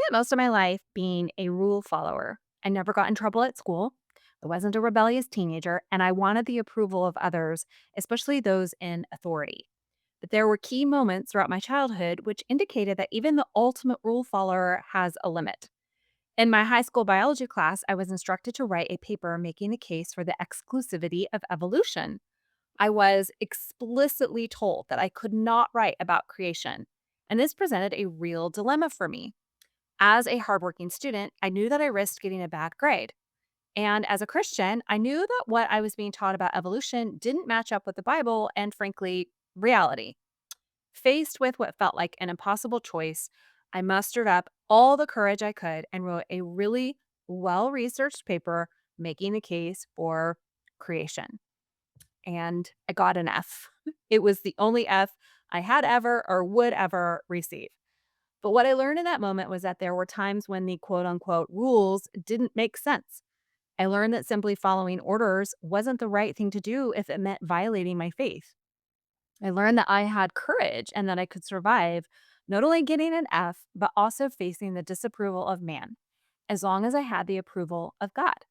spent most of my life being a rule follower. I never got in trouble at school. I wasn't a rebellious teenager, and I wanted the approval of others, especially those in authority. But there were key moments throughout my childhood which indicated that even the ultimate rule follower has a limit. In my high school biology class, I was instructed to write a paper making the case for the exclusivity of evolution. I was explicitly told that I could not write about creation, and this presented a real dilemma for me. As a hardworking student, I knew that I risked getting a bad grade. And as a Christian, I knew that what I was being taught about evolution didn't match up with the Bible and, frankly, reality. Faced with what felt like an impossible choice, I mustered up all the courage I could and wrote a really well researched paper making the case for creation. And I got an F. It was the only F I had ever or would ever receive. But what I learned in that moment was that there were times when the quote unquote rules didn't make sense. I learned that simply following orders wasn't the right thing to do if it meant violating my faith. I learned that I had courage and that I could survive not only getting an F, but also facing the disapproval of man, as long as I had the approval of God.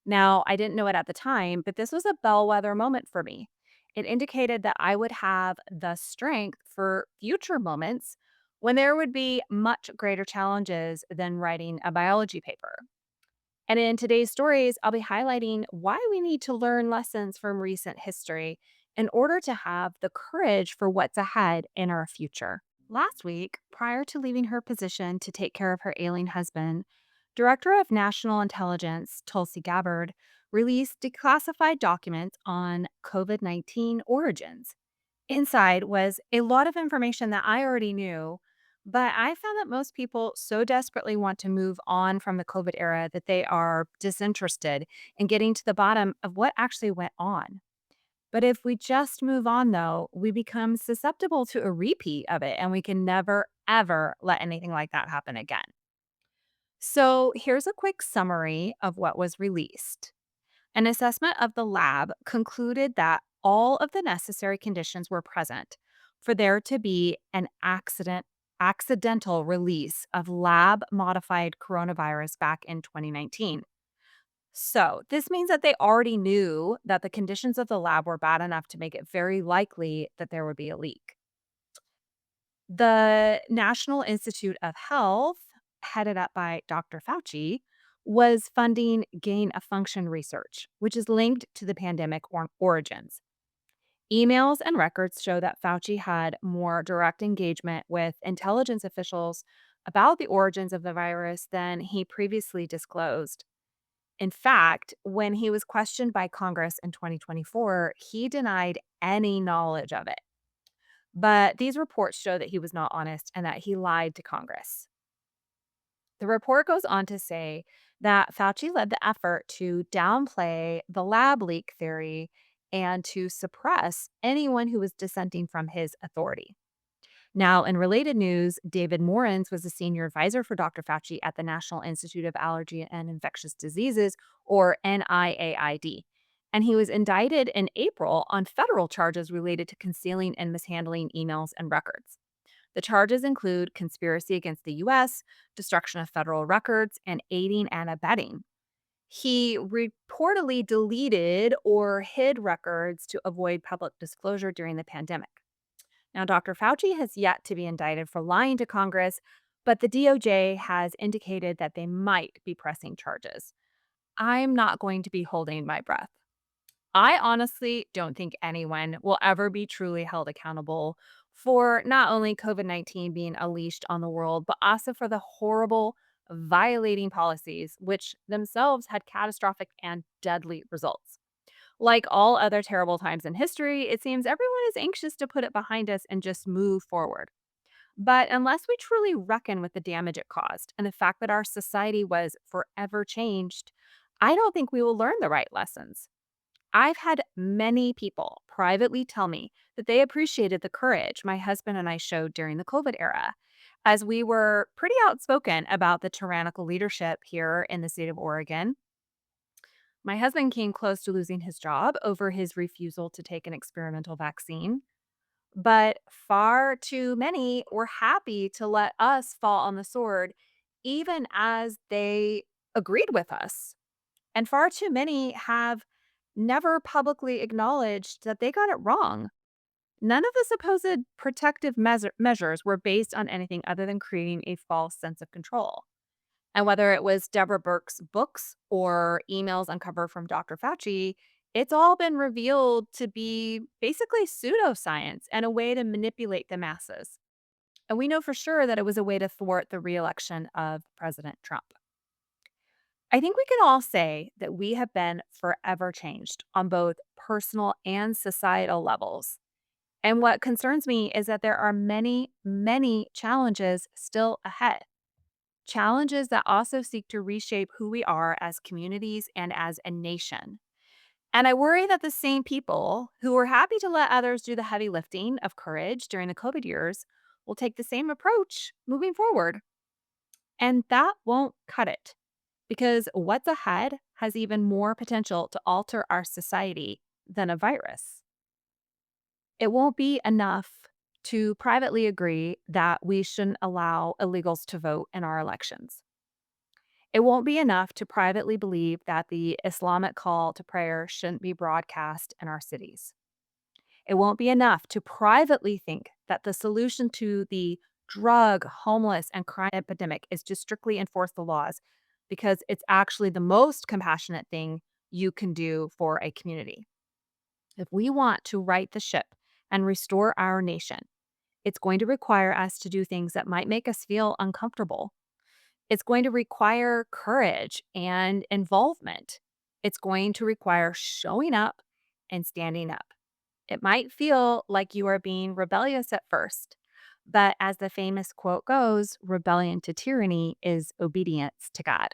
Now, I didn't know it at the time, but this was a bellwether moment for me. It indicated that I would have the strength for future moments when there would be much greater challenges than writing a biology paper. And in today's stories, I'll be highlighting why we need to learn lessons from recent history in order to have the courage for what's ahead in our future. Last week, prior to leaving her position to take care of her ailing husband, Director of National Intelligence Tulsi Gabbard released declassified documents on COVID-19 origins. Inside was a lot of information that I already knew, but I found that most people so desperately want to move on from the COVID era that they are disinterested in getting to the bottom of what actually went on. But if we just move on, though, we become susceptible to a repeat of it, and we can never, ever let anything like that happen again. So here's a quick summary of what was released. An assessment of the lab concluded that all of the necessary conditions were present for there to be an accidental release of lab modified coronavirus back in 2019. So, this means that they already knew that the conditions of the lab were bad enough to make it very likely that there would be a leak. The National Institute of Health, headed up by Dr. Fauci, was funding gain of function research, which is linked to the pandemic origins. Emails and records show that Fauci had more direct engagement with intelligence officials about the origins of the virus than he previously disclosed. In fact, when he was questioned by Congress in 2024, he denied any knowledge of it. But these reports show that he was not honest and that he lied to Congress. The report goes on to say that Fauci led the effort to downplay the lab leak theory and to suppress anyone who was dissenting from his authority. Now, in related news, David Morens was a senior advisor for Dr. Fauci at the National Institute of Allergy and Infectious Diseases, or NIAID. And he was indicted in April on federal charges related to concealing and mishandling emails and records. The charges include conspiracy against the U.S., destruction of federal records, and aiding and abetting. He reportedly deleted or hid records to avoid public disclosure during the pandemic. Now, Dr. Fauci has yet to be indicted for lying to Congress, but the DOJ has indicated that they might be pressing charges. I'm not going to be holding my breath. I honestly don't think anyone will ever be truly held accountable for not only COVID-19 being unleashed on the world, but also for the horrible, violating policies, which themselves had catastrophic and deadly results. Like all other terrible times in history, it seems everyone is anxious to put it behind us and just move forward. But unless we truly reckon with the damage it caused and the fact that our society was forever changed, I don't think we will learn the right lessons. I've had many people privately tell me that they appreciated the courage my husband and I showed during the COVID era, as we were pretty outspoken about the tyrannical leadership here in the state of Oregon. My husband came close to losing his job over his refusal to take an experimental vaccine, but far too many were happy to let us fall on the sword even as they agreed with us. And far too many have never publicly acknowledged that they got it wrong. None of the supposed protective measures were based on anything other than creating a false sense of control. And whether it was Deborah Burke's books or emails uncovered from Dr. Fauci, it's all been revealed to be basically pseudoscience and a way to manipulate the masses. And we know for sure that it was a way to thwart the reelection of President Trump. I think we can all say that we have been forever changed on both personal and societal levels. And what concerns me is that there are many, many challenges still ahead. Challenges that also seek to reshape who we are as communities and as a nation. And I worry that the same people who were happy to let others do the heavy lifting of courage during the COVID years will take the same approach moving forward. And that won't cut it because what's ahead has even more potential to alter our society than a virus. It won't be enough to privately agree that we shouldn't allow illegals to vote in our elections. It won't be enough to privately believe that the Islamic call to prayer shouldn't be broadcast in our cities. It won't be enough to privately think that the solution to the drug, homeless, and crime epidemic is to strictly enforce the laws because it's actually the most compassionate thing you can do for a community. If we want to right the ship and restore our nation, it's going to require us to do things that might make us feel uncomfortable. It's going to require courage and involvement. It's going to require showing up and standing up. It might feel like you are being rebellious at first, but as the famous quote goes, rebellion to tyranny is obedience to God.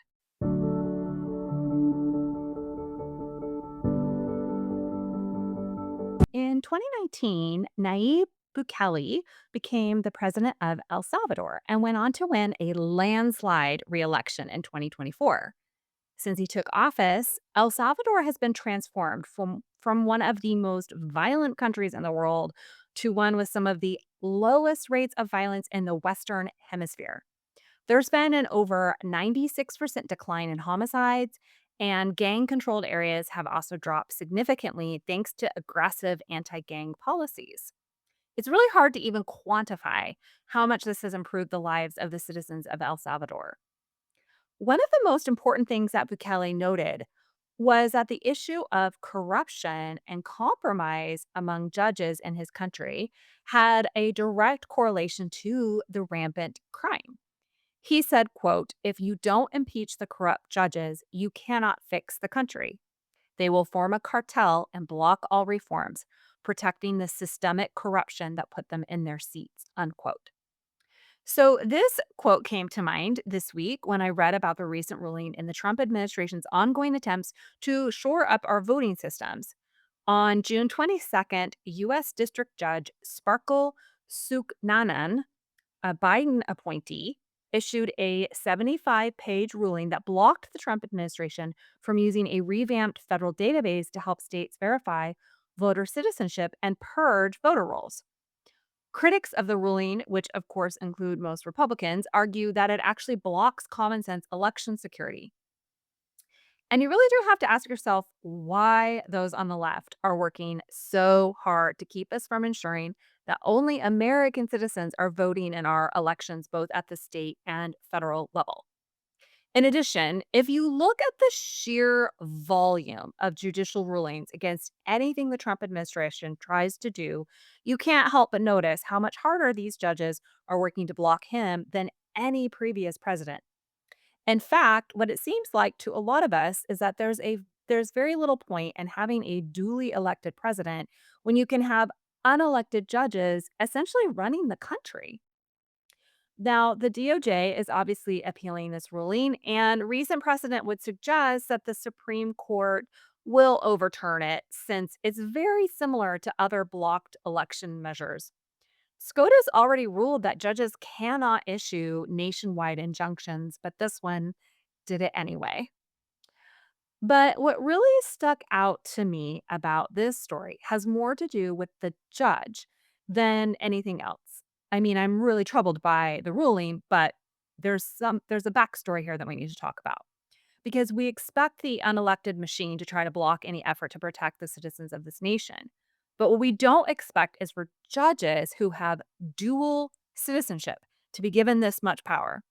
In 2019, Nayib Bukele became the president of El Salvador and went on to win a landslide reelection in 2024. Since he took office, El Salvador has been transformed from one of the most violent countries in the world to one with some of the lowest rates of violence in the Western Hemisphere. There's been an over 96% decline in homicides, and gang controlled areas have also dropped significantly thanks to aggressive anti gang policies. It's really hard to even quantify how much this has improved the lives of the citizens of El Salvador. One of the most important things that Bukele noted was that the issue of corruption and compromise among judges in his country had a direct correlation to the rampant crime. He said, quote, "If you don't impeach the corrupt judges, you cannot fix the country. They will form a cartel and block all reforms, protecting the systemic corruption that put them in their seats," unquote. So, this quote came to mind this week when I read about the recent ruling in the Trump administration's ongoing attempts to shore up our voting systems. On June 22nd, U.S. District Judge Sparkle Sooknanan, a Biden appointee, issued a 75-page ruling that blocked the Trump administration from using a revamped federal database to help states verify voter citizenship and purge voter rolls. Critics of the ruling, which of course include most Republicans, argue that it actually blocks common sense election security. And you really do have to ask yourself why those on the left are working so hard to keep us from ensuring that only American citizens are voting in our elections, both at the state and federal level. In addition, if you look at the sheer volume of judicial rulings against anything the Trump administration tries to do, you can't help but notice how much harder these judges are working to block him than any previous president. In fact, what it seems like to a lot of us is that there's very little point in having a duly elected president when you can have unelected judges essentially running the country. Now, the DOJ is obviously appealing this ruling, and recent precedent would suggest that the Supreme Court will overturn it since it's very similar to other blocked election measures. SCOTUS already ruled that judges cannot issue nationwide injunctions, but this one did it anyway. But what really stuck out to me about this story has more to do with the judge than anything else. I mean, I'm really troubled by the ruling, but there's a backstory here that we need to talk about because we expect the unelected machine to try to block any effort to protect the citizens of this nation. But what we don't expect is for judges who have dual citizenship to be given this much power.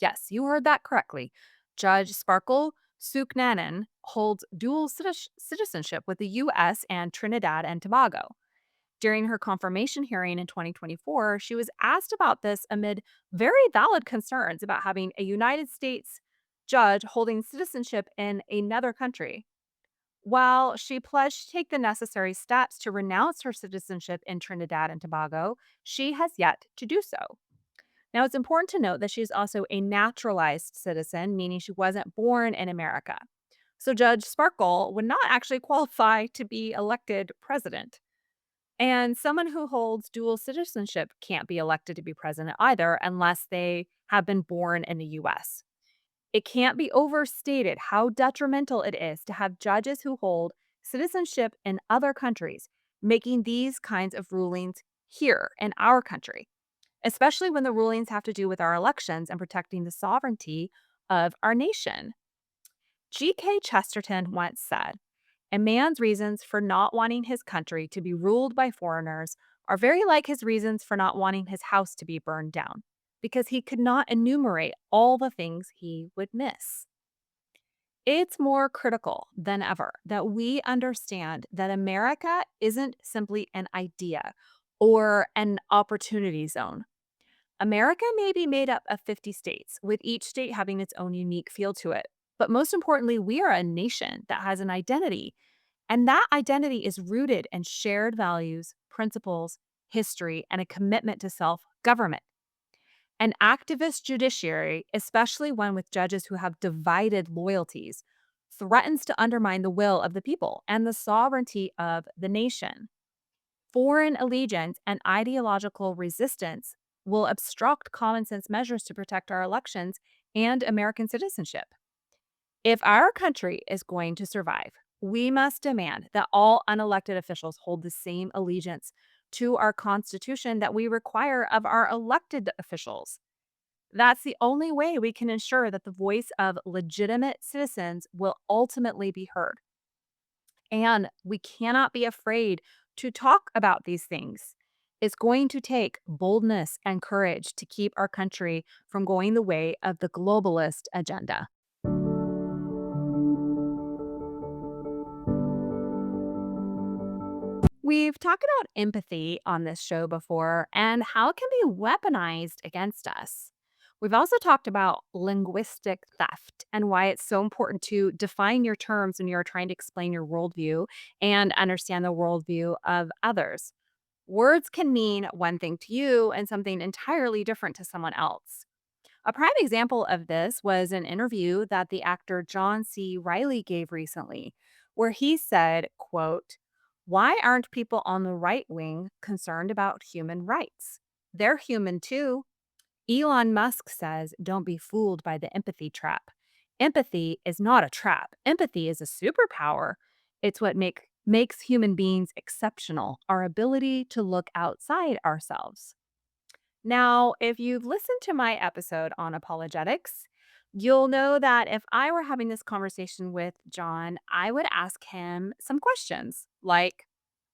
Yes, you heard that correctly. Judge Sparkle Sooknanan holds dual citizenship with the U.S. and Trinidad and Tobago. During her confirmation hearing in 2024, she was asked about this amid very valid concerns about having a United States judge holding citizenship in another country. While she pledged to take the necessary steps to renounce her citizenship in Trinidad and Tobago, she has yet to do so. Now, it's important to note that she is also a naturalized citizen, meaning she wasn't born in America. So, Judge Sparkle would not actually qualify to be elected president. And someone who holds dual citizenship can't be elected to be president either unless they have been born in the US. It can't be overstated how detrimental it is to have judges who hold citizenship in other countries making these kinds of rulings here in our country, especially when the rulings have to do with our elections and protecting the sovereignty of our nation. G.K. Chesterton once said, "A man's reasons for not wanting his country to be ruled by foreigners are very like his reasons for not wanting his house to be burned down, because he could not enumerate all the things he would miss." It's more critical than ever that we understand that America isn't simply an idea or an opportunity zone. America may be made up of 50 states, with each state having its own unique feel to it. But most importantly, we are a nation that has an identity, and that identity is rooted in shared values, principles, history, and a commitment to self government. An activist judiciary, especially one with judges who have divided loyalties, threatens to undermine the will of the people and the sovereignty of the nation. Foreign allegiance and ideological resistance will obstruct common sense measures to protect our elections and American citizenship. If our country is going to survive, we must demand that all unelected officials hold the same allegiance to our Constitution that we require of our elected officials. That's the only way we can ensure that the voice of legitimate citizens will ultimately be heard. And we cannot be afraid to talk about these things. It's going to take boldness and courage to keep our country from going the way of the globalist agenda. We've talked about empathy on this show before and how it can be weaponized against us. We've also talked about linguistic theft and why it's so important to define your terms when you're trying to explain your worldview and understand the worldview of others. Words can mean one thing to you and something entirely different to someone else. A prime example of this was an interview that the actor John C. Reilly gave recently, where he said, quote, "Why aren't people on the right wing concerned about human rights? They're human too." Elon Musk says, "Don't be fooled by the empathy trap. Empathy is not a trap. Empathy is a superpower. It's what makes human beings exceptional, our ability to look outside ourselves." Now, if you've listened to my episode on apologetics, you'll know that if I were having this conversation with John, I would ask him some questions like,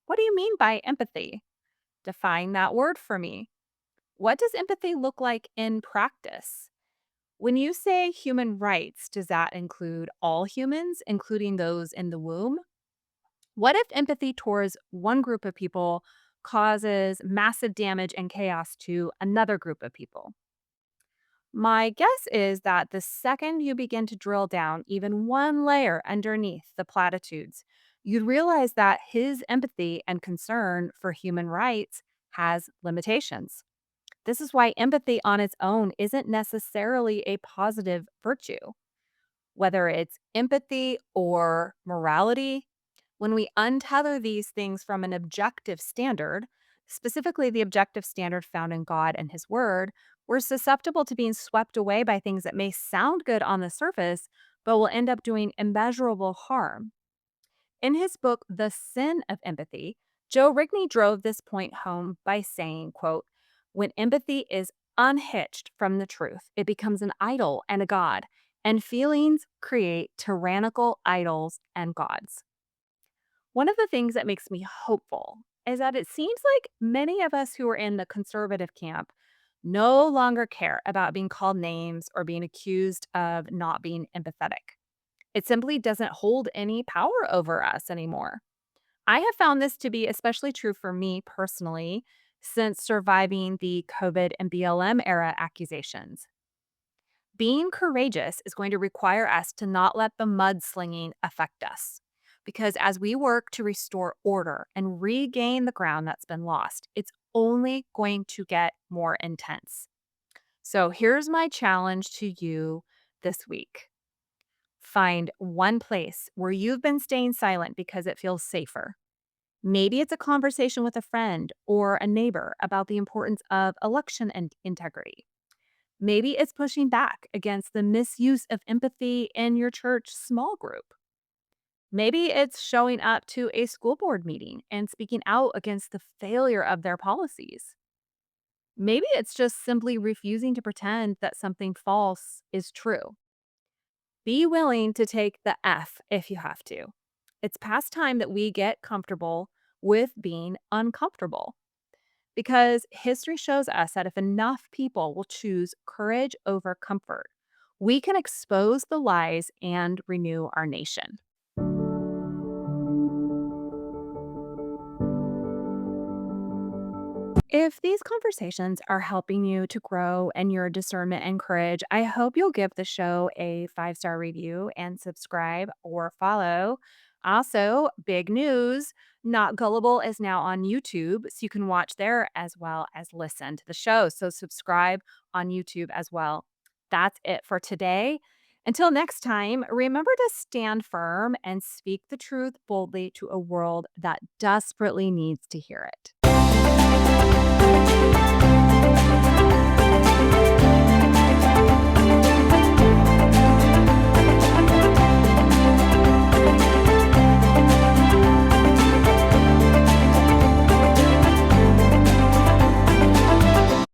"What do you mean by empathy? Define that word for me. What does empathy look like in practice? When you say human rights, does that include all humans, including those in the womb? What if empathy towards one group of people causes massive damage and chaos to another group of people?" My guess is that the second you begin to drill down even one layer underneath the platitudes, you'd realize that his empathy and concern for human rights has limitations. This is why empathy on its own isn't necessarily a positive virtue. Whether it's empathy or morality, when we untether these things from an objective standard, specifically the objective standard found in God and His Word, we're susceptible to being swept away by things that may sound good on the surface, but will end up doing immeasurable harm. In his book, The Sin of Empathy, Joe Rigney drove this point home by saying, quote, "When empathy is unhitched from the truth, it becomes an idol and a god, and feelings create tyrannical idols and gods. One of the things that makes me hopeful is that it seems like many of us who are in the conservative camp no longer care about being called names or being accused of not being empathetic. It simply doesn't hold any power over us anymore. I have found this to be especially true for me personally since surviving the COVID and BLM era accusations. Being courageous is going to require us to not let the mudslinging affect us. Because as we work to restore order and regain the ground that's been lost, it's only going to get more intense. So here's my challenge to you this week. Find one place where you've been staying silent because it feels safer. Maybe it's a conversation with a friend or a neighbor about the importance of election and integrity. Maybe it's pushing back against the misuse of empathy in your church small group. Maybe it's showing up to a school board meeting and speaking out against the failure of their policies. Maybe it's just simply refusing to pretend that something false is true. Be willing to take the F if you have to. It's past time that we get comfortable with being uncomfortable because history shows us that if enough people will choose courage over comfort, we can expose the lies and renew our nation. If these conversations are helping you to grow in your discernment and courage, I hope you'll give the show a 5-star review and subscribe or follow. Also, big news, Not Gullible is now on YouTube, so you can watch there as well as listen to the show. So, subscribe on YouTube as well. That's it for today. Until next time, remember to stand firm and speak the truth boldly to a world that desperately needs to hear it.